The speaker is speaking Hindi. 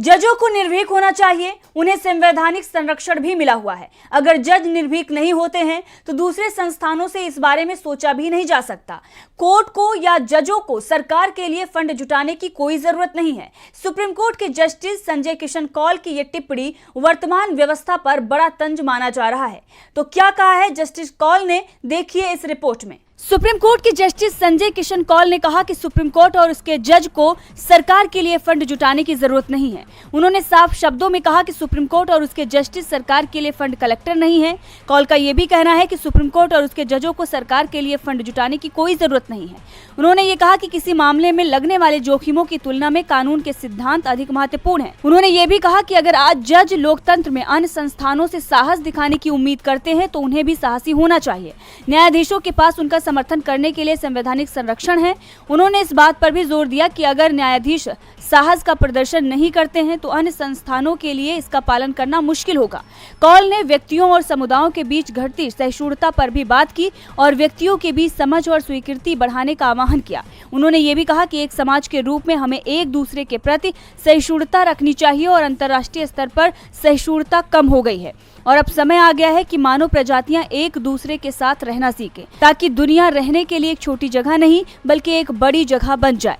जजों को निर्भीक होना चाहिए, उन्हें संवैधानिक संरक्षण भी मिला हुआ है। अगर जज निर्भीक नहीं होते हैं तो दूसरे संस्थानों से इस बारे में सोचा भी नहीं जा सकता। कोर्ट को या जजों को सरकार के लिए फंड जुटाने की कोई जरूरत नहीं है। सुप्रीम कोर्ट के जस्टिस संजय किशन कौल की यह टिप्पणी वर्तमान व्यवस्था पर बड़ा तंज माना जा रहा है। तो क्या कहा है जस्टिस कौल ने, देखिए इस रिपोर्ट में। सुप्रीम कोर्ट के जस्टिस संजय किशन कौल ने कहा कि सुप्रीम कोर्ट और उसके जज को सरकार के लिए फंड जुटाने की जरूरत नहीं है। उन्होंने साफ शब्दों में कहा कि सुप्रीम कोर्ट और उसके जस्टिस सरकार के लिए फंड कलेक्टर नहीं है। कौल का यह भी कहना है कि सुप्रीम कोर्ट और उसके जजों को सरकार के लिए फंड जुटाने की कोई जरूरत नहीं है। उन्होंने ये कहा कि किसी मामले में लगने वाले जोखिमों की तुलना में कानून के सिद्धांत अधिक महत्वपूर्ण है। उन्होंने ये भी कहा कि अगर आज जज लोकतंत्र में अन्य संस्थानों से साहस दिखाने की उम्मीद करते हैं तो उन्हें भी साहसी होना चाहिए। न्यायाधीशों के पास उनका समर्थन करने के लिए संवैधानिक संरक्षण है। उन्होंने इस बात पर भी जोर दिया कि अगर न्यायाधीश साहस का प्रदर्शन नहीं करते हैं तो अन्य संस्थानों के लिए इसका पालन करना मुश्किल होगा। कौल ने व्यक्तियों और समुदायों के बीच घटती सहिष्णुता पर भी बात की और व्यक्तियों के बीच समझ और स्वीकृति बढ़ाने का आह्वान किया। उन्होंने ये भी कहा कि एक समाज के रूप में हमें एक दूसरे के प्रति सहिष्णुता रखनी चाहिए और अंतर्राष्ट्रीय स्तर पर सहिष्णुता कम हो गई है और अब समय आ गया है कि मानव प्रजातियां एक दूसरे के साथ रहना सीखें ताकि दुनिया रहने के लिए एक छोटी जगह नहीं बल्कि एक बड़ी जगह बन जाए।